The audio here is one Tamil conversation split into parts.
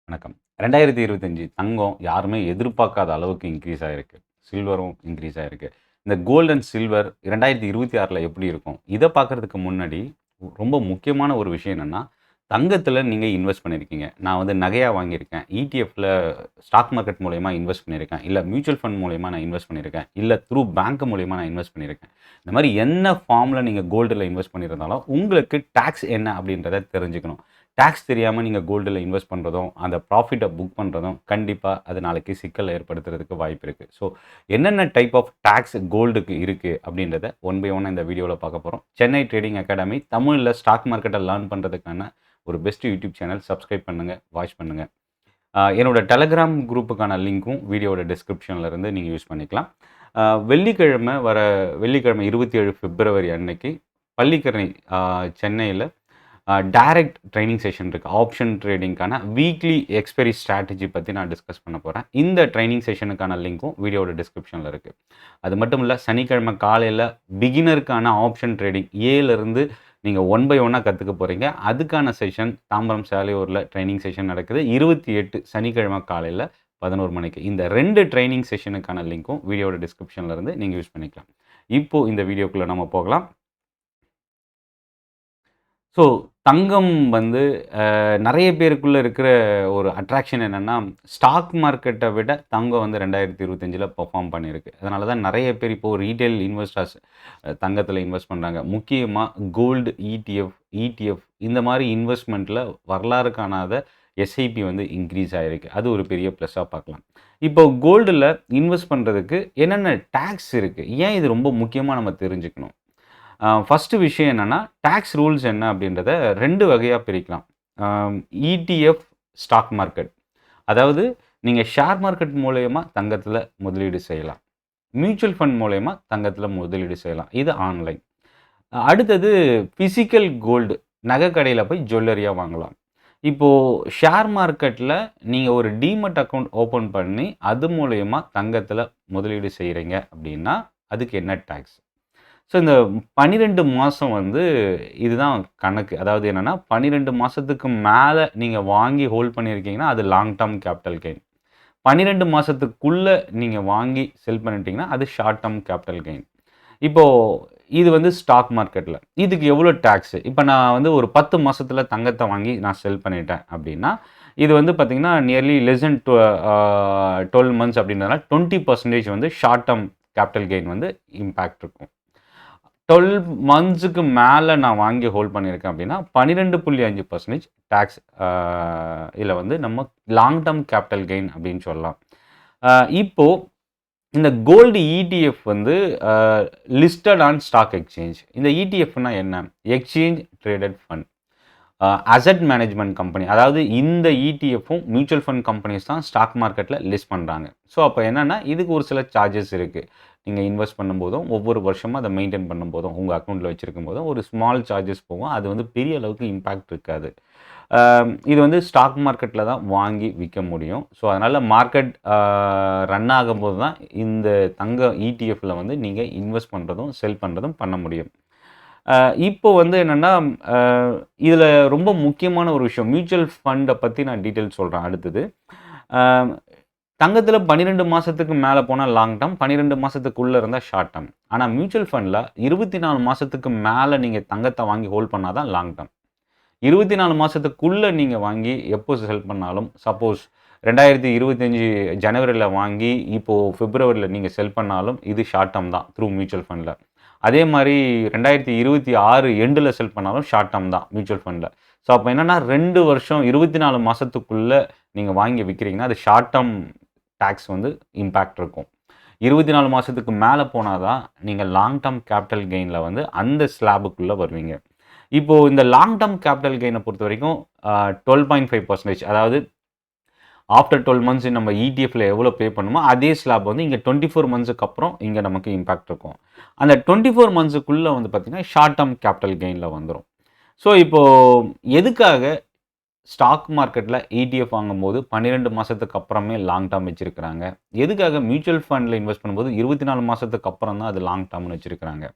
வணக்கம். 2025 தங்கம் யாருமே எதிர்பார்க்காத அளவுக்கு இன்க்ரீஸ் ஆயிருக்கு. சில்வரும் இன்க்ரீஸ் ஆயிருக்கு. இந்த கோல்ட் அண்ட் சில்வர் 2026ல எப்படி இருக்கும்? இத பார்க்கறதுக்கு முன்னாடி ரொம்ப முக்கியமான ஒரு விஷயம் என்னன்னா, தங்கத்தில நீங்க இன்வெஸ்ட் பண்ணியிருக்கீங்க. நான் வந்து நகையா வாங்கியிருக்கேன். ETFல ஸ்டாக் மார்க்கெட் மூலியமா இன்வெஸ்ட் பண்ணியிருக்கேன். இல்ல மியூச்சுவல் ஃபண்ட் மூலியமா நான் இன்வெஸ்ட் பண்ணியிருக்கேன். இல்ல த்ரூ பேங்க் மூலியமா நான் இன்வெஸ்ட் பண்ணியிருக்கேன். இந்த மாரி என்ன ஃபார்ம்ல நீங்க கோல்டுல இன்வெஸ்ட் பண்ணியிருந்தாலும், உங்களுக்கு டாக்ஸ் என்ன அப்படின்றத தெரிஞ்சுக்கணும். டாக்ஸ் தெரியாம நீங்க கோல்டுல இன்வெஸ்ட் பண்றதும், அந்த ப்ராஃபிட்ட புக் பண்றதும் கண்டிப்பா அது நாளைக்கு சிக்கல ஏற்படுத்துறதுக்கு வாய்ப்பு இருக்கு. ஸோ என்னென்ன டைப் ஆஃப் டாக்ஸ் கோல்டுக்கு இருக்கு அப்படின்றத ஒன் பை ஒன்னா இந்த வீடியோல பார்க்க போறோம். சென்னை ட்ரேடிங் அகாடமி தமிழ்ல ஸ்டாக் மார்க்கெட்ட லேர்ன் பண்றதுக்கான ஒரு பெஸ்ட் யூடியூப் சேனல். சப்ஸ்கிரைப் பண்ணுங்க, வாட்ச் பண்ணுங்க. என்னோட டெலகிராம் குரூப்புக்கான லிங்க்கும் வீடியோவோட டிஸ்கிரிப்ஷன்ல இருந்து நீங்க யூஸ் பண்ணிக்கலாம். வெள்ளிக்கிழமை 27 பிப்ரவரி அன்னைக்கு பள்ளிக்கரணை சென்னையில டைரக்ட் ட்ரைனிங் செஷன் இருக்குது. ஆப்ஷன் ட்ரேடிங்க்கான வீக்லி எக்ஸ்பைரி ஸ்ட்ராட்டஜி பற்றி நான் டிஸ்கஸ் பண்ண போகிறேன். இந்த ட்ரைனிங் செஷனுக்கான லிங்க்கும் வீடியோட டிஸ்கிரிப்ஷனில் இருக்குது. அது மட்டும் இல்லை, சனிக்கிழமை காலையில் பிகினருக்கான ஆப்ஷன் ட்ரேடிங் ஏலேருந்து நீங்கள் ஒன் பை ஒன்னாக கற்றுக்க போகிறீங்க. அதுக்கான செஷன் தாம்பரம் சாலையூரில் ட்ரைனிங் செஷன் நடக்குது. 28 சனிக்கிழமை காலையில் 11 மணிக்கு. இந்த 2 ட்ரைனிங் செஷனுக்கான லிங்க்கும் வீடியோட டிஸ்கிரிப்ஷனில் இருந்து நீங்கள் யூஸ் பண்ணிக்கலாம். இப்போது இந்த வீடியோக்குள்ளே நம்ம போகலாம். ஸோ தங்கம் வந்து நெறைய பேருக்குள்ள இருக்கிற ஒரு அட்ராக்ஷன் என்னன்னா, ஸ்டாக் மார்க்கெட்ட விட தங்கம் வந்து 2025ல பெர்ஃபார்ம் பண்ணியிருக்கு. அதனால தான் நெறைய பேர் இப்போ ரீட்டெயில் இன்வெஸ்டர்ஸ் தங்கத்தில இன்வெஸ்ட் பண்றாங்க. முக்கியமா கோல்டு ETF இந்த மாரி இன்வெஸ்ட்மென்ட்ல வரலாறு காணாத எஸ்ஐபி வந்து இன்க்ரீஸ் ஆயிருக்கு. அது ஒரு பெரிய ப்ளஸ்ஸா பார்க்கலாம். இப்போ கோல்டுல இன்வெஸ்ட் பண்றதுக்கு என்னென்ன டாக்ஸ் இருக்கு? ஏன் இது ரொம்ப முக்கியமா நம்ம தெரிஞ்சுக்கணும்? ஃபர்ஸ்ட்டு விஷயம் என்னன்னா, டாக்ஸ் ரூல்ஸ் என்ன அப்படின்றத 2 வகையா பிரிக்கலாம். ETF stock market. அதாவது நீங்க ஷேர் மார்க்கெட் மூலியமா தங்கத்தில முதலீடு செய்யலாம். மியூச்சுவல் ஃபண்ட் மூலியமா தங்கத்தில முதலீடு செய்யலாம். இது ஆன்லைன். அடுத்தது பிசிக்கல் கோல்டு. நகை கடையில போய் ஜுவல்லரியா வாங்கலாம். இப்போ ஷேர் மார்க்கெட்ல நீங்க ஒரு டீமேட் அக்கவுண்ட் ஓப்பன் பண்ணி, அது மூலியமா தங்கத்தில முதலீடு செய்றீங்க அப்படின்னா, அதுக்கு என்ன டாக்ஸ்? ஸோ இந்த 12 மாதம் வந்து இதுதான் கணக்கு. அதாவது என்னன்னா, 12 மாசத்துக்கு மேல நீங்க வாங்கி ஹோல்ட் பண்ணியிருக்கீங்கன்னா, அது லாங் டெர்ம் கேபிட்டல் கெயின். 12 மாசத்துக்குள்ள நீங்க வாங்கி செல் பண்ணிட்டீங்கன்னா, அது ஷார்ட் டெர்ம் கேபிட்டல் கெயின். இப்போ இது வந்து ஸ்டாக் மார்க்கெட்ல. இதுக்கு எவ்வளோ டாக்ஸ்? இப்போ நான் வந்து ஒரு 10 மாசத்துல தங்கத்த வாங்கி நான் செல் பண்ணிட்டேன் அப்படின்னா, இது வந்து பார்த்தீங்கன்னா, நியர்லி லெஸ் தென் 12 மந்த்ஸ் அப்படின்றதுனால 20% வந்து ஷார்ட் டெர்ம் கேபிட்டல் கெயின் வந்து இம்பேக்ட் இருக்கும். 12 மந்த்ஸுக்கு மேல நான் வாங்கி ஹோல்ட் பண்ணியிருக்கேன் அப்படின்னா, 12.5% டாக்ஸ் இதில வந்து நம்ம லாங் டெர்ம் கேபிட்டல் கெயின் அப்படின்னு சொல்லலாம். இப்போ இந்த கோல்டு ETF வந்து அ லிஸ்டட் ஆன் ஸ்டாக் எக்ஸ்சேஞ்ச். இந்த ETFன்னா என்ன? Exchange traded fund. Asset management company. அதாவது இந்த ETFும் மியூச்சுவல் ஃபண்ட் கம்பெனிஸ் தான் ஸ்டாக் மார்க்கெட்ல லிஸ்ட் பண்றாங்க. ஸோ அப்ப என்னன்னா, இதுக்கு ஒரு சில சார்ஜஸ் இருக்கு. நீங்க இன்வெஸ்ட் பண்ணும்போதும், ஒவ்வொரு வருஷமும் அத மெயின்டெயின் பண்ணும்போதும், உங்க அக்கவுண்ட்ல வச்சிருக்கும்போதும் ஒரு ஸ்மால் சார்ஜஸ் போகும். அது வந்து பெரிய அளவுக்கு இம்பாக்ட் இருக்காது. இது வந்து ஸ்டாக் மார்க்கெட்ல தான் வாங்கி விக்க முடியும். ஸோ அதனால மார்க்கெட் ரன் ஆகும்போது தான் இந்த தங்க ETFல வந்து நீங்க இன்வெஸ்ட் பண்றதும், செல் பண்றதும் பண்ண முடியும். இப்போ வந்து என்னன்னா, அ இதில ரொம்ப முக்கியமான ஒரு விஷயம். மியூச்சுவல் ஃபண்ட பத்தி நான் டீட்டெயில் சொல்றேன் அடுத்தது. அ தங்கத்தில 12 மாசத்துக்கு மேல போனா லாங் டெர்ம், 12 மாசத்துக்குள்ள இருந்தா ஷார்ட் டெர்ம். ஆனா மியூச்சுவல் ஃபண்ட்ல 24 மாசத்துக்கு மேல நீங்க தங்கத்த வாங்கி ஹோல்ட் பண்ணா தான் லாங் டெர்ம். 24 மாசத்துக்குள்ள நீங்க வாங்கி எப்போ செல் பண்ணாலும், சப்போஸ் 2025 ஜனவரில வாங்கி இப்போ பிப்ரவரில நீங்க செல் பண்ணாலும், இது ஷார்ட் டெர்ம் தான் த்ரூ மியூச்சுவல் ஃபண்ட்ல. அதே மாரி 2026 எண்டுல செல் பண்ணாலும் ஷார்ட் டெர்ம் தான் மியூச்சுவல் ஃபண்ட்ல. ஸோ அப்ப என்னன்னா 2 வருஷம் 24 மாசத்துக்குள்ள நீங்க வாங்கி விக்கிறீங்கன்னா, அது ஷார்ட் டெர்ம் டாக்ஸ் வந்து இம்பாக்ட் இருக்கும். 24 மாசத்துக்கு மேல போனா தான் நீங்க லாங் டெர்ம் கேபிட்டல் கெயின்ல வந்து அந்த ஸ்லாபுக்குள்ள வருவீங்க. இப்போ இந்த லாங் டெர்ம் கேபிட்டல் கெயின பொறுத்தவரைக்கும் 12.5% அதாவது ஆஃப்டர் 12 மந்த்ஸ் நம்ம ETFல எவ்வளோ பே பண்ணுமோ, அதே ஸ்லாப் வந்து இங்க 24 மந்த்ஸ்க்கு அப்புறம் இங்க நமக்கு இம்பாக்ட் இருக்கும். அந்த 24 மந்த்ஸ்க்குள்ள வந்து பார்த்தீங்கன்னா, ஷார்ட் டெர்ம் கேபிட்டல் கெயின்ல வந்துரும். ஸோ இப்போ எதுக்காக ஸ்டாக் மார்க்கெட்ல ETF வாங்கும்போது 12 மாசத்துக்கு அப்புறமே லாங் டெர்ம் வச்சிருக்கிறாங்க? எதுக்காக மியூச்சுவல் ஃபண்ட்ல இன்வெஸ்ட் பண்ணும்போது 24 மாசத்துக்கு அப்புறம் தான் அது லாங் டெர்ம்னு வச்சிருக்கிறாங்க?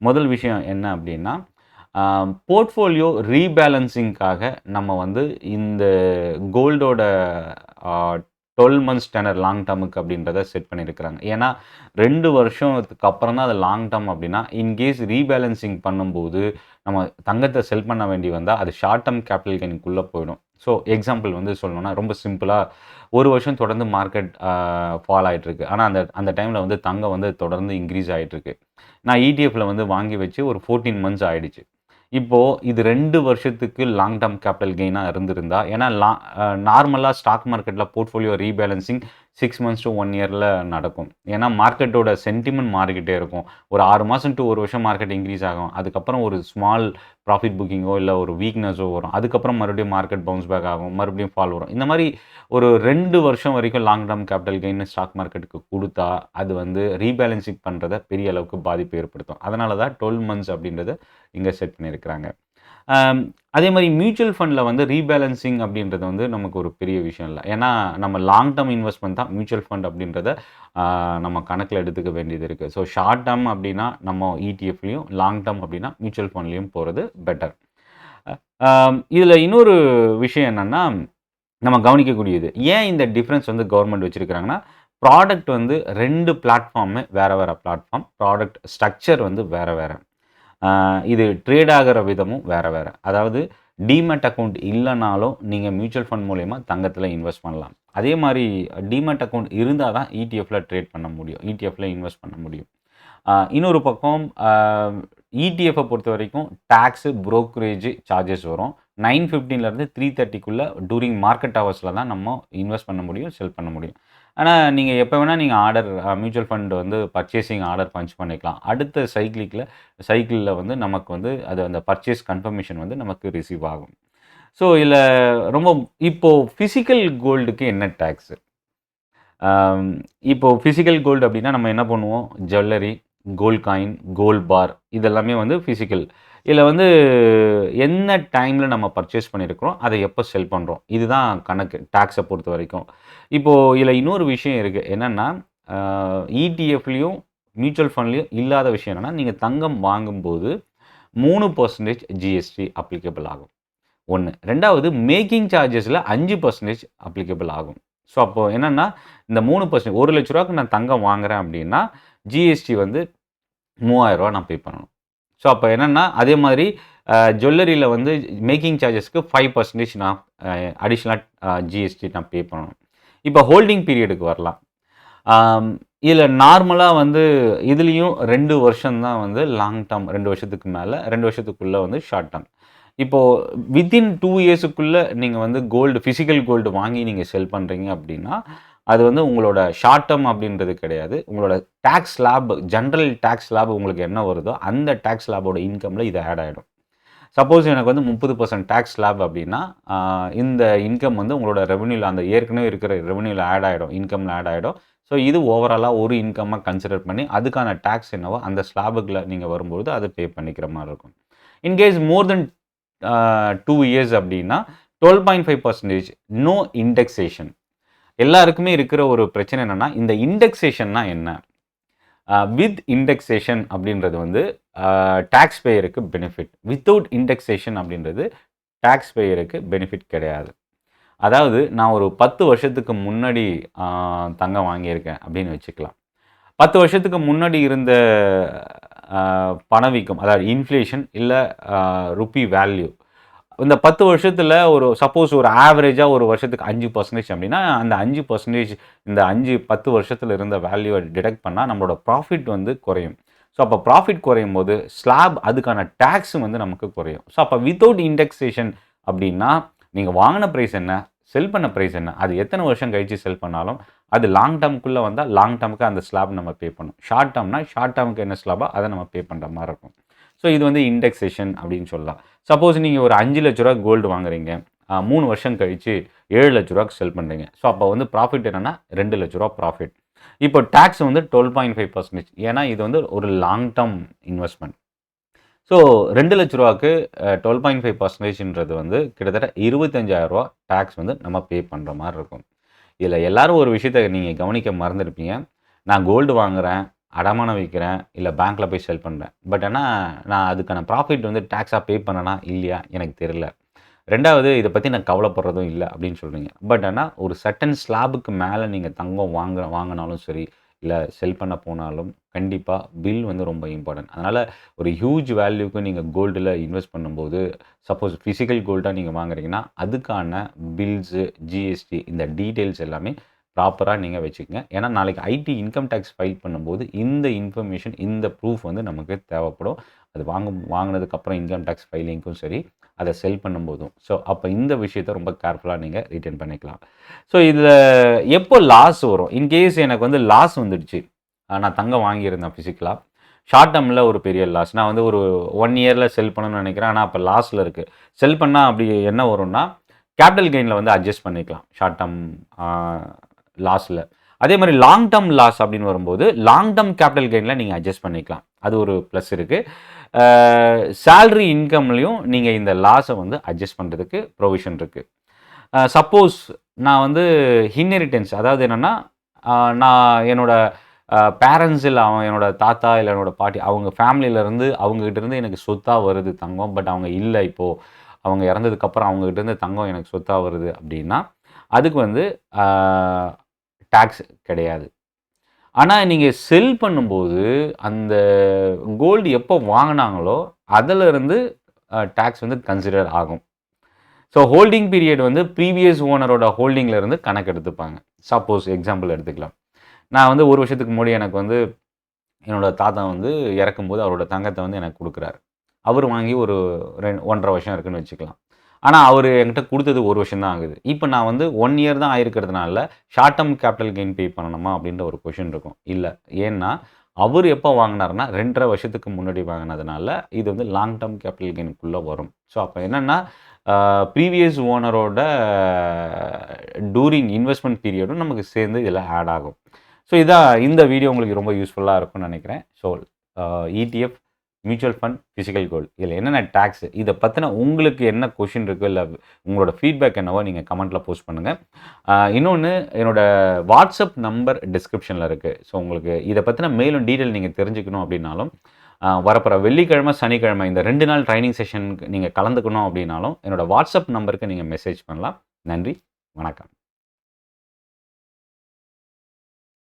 முதல் விஷயம் என்ன அப்படின்னா, போர்ட்ஃபோலியோ ரீபேலன்சிங்காக நம்ம வந்து இந்த கோல்டோட 12 மந்த்ஸ் டெனர் லாங் டேர்முக்கு அப்படின்றத செட் பண்ணியிருக்கிறாங்க. ஏன்னா 2 வருஷத்துக்கு அப்புறம் தான் அது லாங் டேர்ம் அப்படின்னா, இன்கேஸ் ரீபேலன்சிங் பண்ணும்போது நம்ம தங்கத்த செல் பண்ண வேண்டி வந்தா, அது ஷார்ட் டேர்ம் கேபிட்டல் கெயினுக்குள்ள போயிடும். ஸோ எக்ஸாம்பிள் வந்து சொல்லணும்னா, ரொம்ப சிம்பிளா 1 வருஷம் தொடர்ந்து மார்க்கெட் ஃபால் ஆயிட்டிருக்கு. ஆனா அந்த அந்த டைம்ல வந்து தங்கம் வந்து தொடர்ந்து இன்க்ரீஸ் ஆயிட்டிருக்கு. நான் இடிஎஃப்ல வந்து வாங்கி வச்சு ஒரு 14 மந்த்ஸ் ஆயிடுச்சு. இப்போ இது 2 வருஷத்துக்கு லாங் டெர்ம் கேபிட்டல் கெயினா இருந்திருந்தா, ஏன்னா நார்மலா ஸ்டாக் மார்க்கெட்ல போர்ட்ஃபோலியோ ரீபேலன்சிங் 6 மந்த்ஸ் டூ 1 இயர்ல நடக்கும். ஏன்னா மார்க்கெட்டோட சென்டிமென்ட் மாறிக்கிட்டே இருக்கும். ஒரு 6 மாசம் டூ 1 வருஷம் மார்க்கெட் இன்க்ரீஸ் ஆகும். அதுக்கப்புறம் ஒரு ஸ்மால் ப்ராஃபிட் புக்கிங்கோ இல்ல ஒரு வீக்னஸோ வரும். அதுக்கப்புறம் மறுபடியும் மார்க்கெட் பவுன்ஸ் பேக் ஆகும். மறுபடியும் ஃபால் வரும். இந்த மாரி ஒரு 2 வருஷம் வரைக்கும் long term capital gain stock மார்க்கெட்டுக்கு குடுத்தா, அது வந்து ரீபேலன்சிங் பண்றத பெரிய அளவுக்கு பாதிப்பு ஏற்படுத்தும். அதனால தான் 12 மந்த்ஸ் அப்படின்றத இங்க செட் பண்ணியிருக்கிறாங்க. அதே மாரி மியூச்சுவல் ஃபண்ட்ல வந்து ரீபேலன்சிங் அப்படின்றது வந்து நமக்கு ஒரு பெரிய விஷயம் இல்ல. ஏன்னா நம்ம லாங் டெர்ம் இன்வெஸ்ட்மென்ட் தான் மியூச்சுவல் ஃபண்ட் அப்படின்றத நம்ம கணக்குல எடுத்துக்க வேண்டியது இருக்கு. ஸோ ஷார்ட் டெர்ம் அப்படின்னா நம்ம இடிஎஃப்லயும், லாங் டெர்ம் அப்படின்னா மியூச்சுவல் ஃபண்ட்லயும் போறது பெட்டர். இதுல இன்னொரு விஷயம் என்னன்னா, நம்ம கவனிக்கக்கூடியது. ஏன் இந்த டிஃபரன்ஸ் வந்து கவர்ன்மெண்ட் வச்சிருக்கிறாங்கன்னா, ப்ராடக்ட் வந்து 2 பிளாட்ஃபார்மே வேற வேற பிளாட்ஃபார்ம். ப்ராடக்ட் ஸ்ட்ரக்சர் வந்து வேற வேற. இது ட்ரேட் ஆகுற விதமும் வேற வேற. அதாவது டீமேட் அக்கவுண்ட் இல்லனாலும் நீங்க மியூச்சுவல் ஃபண்ட் மூலியமா தங்கத்தில இன்வெஸ்ட் பண்ணலாம். அதே மாரி டீமேட் அக்கவுண்ட் இருந்தா தான் இடிஎஃப்ல ட்ரேட் பண்ண முடியும். இடிஎஃப்ல இன்வெஸ்ட் பண்ண முடியும். இன்னொரு பக்கம் இடிஎஃப்ப பொறுத்தவரைக்கும் டாக்ஸ், புரோக்கரேஜ் சார்ஜஸ் வரும். 9:15லேருந்து 3:30க்குள்ள டூரிங் மார்க்கெட் ஹவர்ஸ்ல தான் நம்ம இன்வெஸ்ட் பண்ண முடியும், செல் பண்ண முடியும். ஆனா, நீங்க எப்ப வேணா நீங்க மியூச்சுவல் ஃபண்ட் வந்து பர்ச்சேசிங் ஆர்டர் பஞ்ச் பண்ணிக்கலாம். அடுத்த சைக்கிள்ல வந்து நமக்கு வந்து அது அந்த பர்ச்சேஸ் கன்ஃபர்மேஷன் வந்து நமக்கு ரிசீவ் ஆகும். ஸோ, இதுல ரொம்ப இப்போ பிசிக்கல் கோல்டுக்கு என்ன டாக்ஸ்? ஆம், இப்போ பிசிக்கல் கோல்டு அப்படின்னா நம்ம என்ன பண்ணுவோம்? Jewellery, gold coin, gold bar இதெல்லாமே வந்து பிசிக்கல். இதில வந்து என்ன டைம்ல நம்ம பர்ச்சேஸ் பண்ணியிருக்கிறோம், அதை எப்போ செல் பண்றோம். இதுதான் கணக்கு டாக்ஸ பொறுத்தவரைக்கும். இப்போ இதில இன்னொரு விஷயம் இருக்கு. என்னன்னா, இடிஎஃப்லயும், மியூச்சுவல் ஃபண்ட்லயும் இல்லாத விஷயம் என்னன்னா, நீங்க தங்கம் வாங்கும்போது 3% ஜிஎஸ்டி அப்ளிகபிள் ஆகும். 1. 2வது மேக்கிங் சார்ஜஸ்ல 5% அப்ளிகபிள் ஆகும். ஸோ, அப்போ என்னன்னா, இந்த 3% ரூ. 1,00,000க்கு நான் தங்கம் வாங்குறேன் அப்படின்னா, ஜிஎஸ்டி வந்து ரூ. 3,000 நான் பே பண்ணணும். ஸோ, அப்போ என்னன்னா, அதே மாதிரி ஜுவல்லரியில வந்து மேக்கிங் சார்ஜஸ்க்கு 5% நான் அடிஷனலா ஜிஎஸ்டி நான் பே பண்ணணும். இப்போ ஹோல்டிங் பீரியடுக்கு வரலாம். இதில நார்மலா வந்து இதுலயும் 2 வருஷம் தான் வந்து லாங் டெர்ம் 2 வருஷத்துக்கு மேல, 2 வருஷத்துக்குள்ள வந்து ஷார்ட் டெர்ம். இப்போ வித்தின் 2 இயர்ஸுக்குள்ள நீங்க வந்து பிசிக்கல் கோல்டு வாங்கி நீங்க செல் பண்றீங்க அப்படின்னா, அது வந்து உங்களோட ஷார்ட் டெர்ம் அப்படின்றது கிடையாது. உங்களோட tax slab general tax slab உங்களுக்கு என்ன வருதோ, அந்த டாக்ஸ் ஸ்லாபோட இன்கம்ல இது ஆட் ஆயிடும். சப்போஸ் எனக்கு வந்து 30% டாக்ஸ் ஸ்லாப் அப்படின்னா, இந்த இன்கம் வந்து உங்களோட ரெவென்யூல அந்த ஏற்கனவே இருக்கிற ரெவென்யூல ஆட் ஆயிடும். இன்கம்ல ஆட் ஆயிடும். ஸோ, இது ஓவராலா ஒரு இன்கம்மா கன்சிடர் பண்ணி, அதுக்கான டாக்ஸ் என்னவோ அந்த ஸ்லாபுக்குள்ள நீங்க வரும்பொழுது அத பே பண்ணிக்கிற மாரி இருக்கும். இன்கேஸ் மோர் தென் 2 இயர்ஸ் அப்படின்னா 12.5% நோ இண்டெக்ஸேஷன். எல்லாருக்குமே இருக்கிற ஒரு பிரச்சனை என்னன்னா, இந்த இண்டெக்ஸேஷன்னா என்ன? வித் இண்டெக்ஸேஷன் அப்படின்றது வந்து டாக்ஸ் பேயருக்கு பெனிஃபிட். வித்தவுட் இண்டெக்ஸேஷன் அப்படின்றது டாக்ஸ் பேயருக்கு பெனிஃபிட் கிடையாது. அதாவது நான் ஒரு 10 வருஷத்துக்கு முன்னாடி தங்கம் வாங்கியிருக்கேன் அப்படின்னு வச்சுக்கலாம். 10 வருஷத்துக்கு முன்னாடி இருந்த பணவீக்கம், அதாவது இன்ஃப்ளேஷன் இல்ல ரூபி வேல்யூ. இந்த 10 வருஷத்துல சப்போஸ் ஒரு ஆவரேஜா ஒரு வருஷத்துக்கு 5% அப்படின்னா, அந்த 5% இந்த 10 வருஷத்துல இருந்த வேல்யூவ டிடக்ட் பண்ணா நம்மளோட ப்ராஃபிட் வந்து குறையும். ஸோ, அப்ப ப்ராஃபிட் குறையும்போது ஸ்லாப் அதுக்கான டாக்ஸ் வந்து நமக்கு குறையும். ஸோ, அப்ப வித்தவுட் இண்டெக்ஸேஷன் அப்படின்னா, நீங்க வாங்குன பிரைஸ் என்ன? செல் பண்ண பிரைஸ் என்ன? அது எத்தனை வருஷம் கழிச்சு செல் பண்ணாலும், அது லாங் டெர்ம்க்குள்ள வந்தா லாங் டெர்ம்க்கு அந்த ஸ்லாப் நம்ம பே பண்ணணும். ஷார்ட் டெர்ம்னா ஷார்ட் டெர்ம்க்கு என்ன ஸ்லாபோ அத நம்ம பே பண்ற மாரி இருக்கும். ஸோ, இது வந்து இண்டெக்ஸேஷன் அப்படின்னு சொல்லலாம். சப்போஸ் நீங்க ஒரு ரூ. 5,00,000 கோல்டு வாங்குறீங்க. 3 வருஷம் கழிச்சு ரூ. 7,00,000க்கு செல் பண்றீங்க. ஸோ, அப்போ வந்து ப்ராஃபிட் என்னன்னா ரூ. 2,00,000 ப்ராஃபிட். இப்போ டாக்ஸ் வந்து 12.5% ஏன்னா இது வந்து ஒரு லாங் டெர்ம் இன்வெஸ்ட்மென்ட். ஸோ, ரூ. 2,00,000க்கு 12.5%ன்றது வந்து கிட்டத்தட்ட ரூ. 25,000 டாக்ஸ் வந்து நம்ம பே பண்ற மாரி இருக்கும். இதில எல்லாரும் ஒரு விஷயத்த நீங்க கவனிக்க மறந்திருப்பீங்க. நான் கோல்டு வாங்குறேன். அடமானம் வைக்கிறேன், இல்ல பேங்க்ல போய் செல் பண்றேன். பட் ஆனா, நான் அதுக்கான ப்ராஃபிட் வந்து டாக்ஸா பே பண்ணனா, இல்லையா? எனக்கு தெரியல. 2வது இத பத்தி நான் கவலைப்படுறதும் இல்ல அப்படின்னு சொல்றீங்க. பட் ஆனா, ஒரு சர்டன் ஸ்லாபுக்கு மேல நீங்க தங்கம் வாங்குனாலும் சரி, இல்ல செல் பண்ண போனாலும், கண்டிப்பா பில் வந்து ரொம்ப இம்பார்ட்டன்ட். அதனால ஒரு ஹியூஜ் வேல்யூக்கு நீங்க கோல்டுல இன்வெஸ்ட் பண்ணும்போது, சப்போஸ் பிசிக்கல் கோல்டா நீங்க வாங்குறீங்கன்னா, அதுக்கான பில்ஸு, ஜிஎஸ்டி இந்த டீட்டெயில்ஸ் எல்லாமே ப்ராப்பரா நீங்க வச்சுக்கங்க. ஏன்னா, நாளைக்கு ஐடி இன்கம் டாக்ஸ் ஃபைல் பண்ணும்போது, இந்த இன்ஃபர்மேஷன், இந்த ப்ரூஃப் வந்து நமக்கு தேவைப்படும். அது வாங்குனதுக்கப்புறம் இன்கம் டாக்ஸ் ஃபைலிங்க்கும் சரி, அத செல் பண்ணும்போதும். ஸோ, அப்ப இந்த விஷயத்த ரொம்ப கேர்ஃபுல்லா நீங்க ரிட்டர்ன் பண்ணிக்கலாம். ஸோ, இதுல எப்போ லாஸ் வரும்? இன்கேஸ் எனக்கு வந்து லாஸ் வந்துடுச்சு. நான் தங்கம் வாங்கியிருந்தேன் பிசிக்கலா. ஷார்ட் டெர்ம்ல ஒரு பெரிய லாஸ். நான் வந்து ஒரு 1 இயர்ல செல் பண்ணணும்னு நெனைக்கிறேன். ஆனா, அப்ப லாஸ்ல இருக்கு. செல் பண்ணா அப்படி என்ன வரும்னா, கேபிட்டல் கெயின்ல வந்து அட்ஜஸ்ட் பண்ணிக்கலாம். ஷார்ட் டெர்ம் ஆ லாஸ்ல. அதே மாரி லாங் டெர்ம் லாஸ் அப்படின்னு வரும்போது, லாங் டெர்ம் கேபிட்டல் கெயின்ல நீங்க அட்ஜஸ்ட் பண்ணிக்கலாம். அது ஒரு ப்ளஸ் இருக்கு. சேலரி இன்கம்லயும் நீங்க இந்த லாஸ வந்து அட்ஜஸ்ட் பண்றதுக்கு ப்ரொவிஷன் இருக்கு. சப்போஸ் நான் வந்து இன்ஹெரிட்டன்ஸ் அதாவது என்னன்னா, நான் என்னோட பேரண்ட்ஸ் இல்ல என்னோட தாத்தா, இல்ல என்னோட பாட்டி அவங்க ஃபேமிலிலருந்து அவங்ககிட்ட இருந்து எனக்கு சொத்தா வருது தங்கம். பட் அவங்க இல்ல இப்போ. அவங்க இறந்ததுக்கப்புறம் அவங்ககிட்ட இருந்து தங்கம் எனக்கு சொத்தா வருது அப்படின்னா, அதுக்கு வந்து ஆ டாக்ஸ் கிடையாது. ஆனா, நீங்க செல் பண்ணும்போது, அந்த கோல்டு எப்போ வாங்குனாங்களோ, அதிலிருந்து டாக்ஸ் வந்து கன்சிடர் ஆகும். ஸோ, ஹோல்டிங் பீரியட் வந்து ப்ரீவியஸ் ஓனரோட ஹோல்டிங்ல இருந்து கணக்கு எடுத்துப்பாங்க. சப்போஸ் எக்ஸாம்பிள் எடுத்துக்கலாம். நான் வந்து 1 வருஷத்துக்கு முன்னாடி எனக்கு வந்து என்னோட தாத்தா வந்து இறக்கும்போது அவரோட தங்கத்த வந்து எனக்கு குடுக்குறாரு. அவரு வாங்கி ஒரு 1 1/2 வருஷம் இருக்குன்னு வச்சுக்கலாம். ஆனா, அவரு என்கிட்ட குடுத்தது 1 வருஷம் தான் ஆகுது. இப்ப நான் வந்து 1 இயர் தான் ஆயிருக்கிறதுனால, ஷார்ட் டெர்ம் கேப்பிட்டல் கெயின் பே பண்ணணுமா? அப்படின்ற ஒரு கொஸ்டின் இருக்கும். இல்ல. ஏன்னா, அவரு எப்ப வாங்குனாருன்னா, 2 1/2 வருஷத்துக்கு முன்னாடி வாங்குனதுனால, இது வந்து லாங் டெர்ம் கேப்பிட்டல் கெயினுக்குள்ள வரும். ஸோ, அப்ப என்னன்னா, ப்ரீவியஸ் ஓனரோட டூரிங் இன்வெஸ்ட்மென்ட் பீரியடும் நமக்கு சேர்ந்து இதில ஆட் ஆகும். ஸோ, இந்த வீடியோ உங்களுக்கு ரொம்ப யூஸ்ஃபுல்லா இருக்கும்னு நெனைக்கிறேன். So, ETF, mutual fund, physical gold இதில என்னென்ன டாக்ஸ் இத பத்தின உங்களுக்கு என்ன கொஸ்டின் இருக்கு, இல்ல உங்களோட ஃபீட்பேக் என்னவோ நீங்க கமெண்ட்ல போஸ்ட் பண்ணுங்க. இன்னொன்னு என்னோட வாட்ஸ்அப் நம்பர் டிஸ்கிரிப்ஷன்ல இருக்கு. ஸோ, உங்களுக்கு இத பத்தின மேலும் டீட்டெயில் நீங்க தெரிஞ்சுக்கணும் அப்படின்னாலும், வரப்போற வெள்ளிக்கிழமை, சனிக்கிழமை இந்த 2 நாள் ட்ரெய்னிங் செஷனுக்கு நீங்க கலந்துக்கணும் அப்படின்னாலும், என்னோட வாட்ஸ்அப் நம்பருக்கு நீங்க மெசேஜ் பண்ணலாம். நன்றி, வணக்கம்.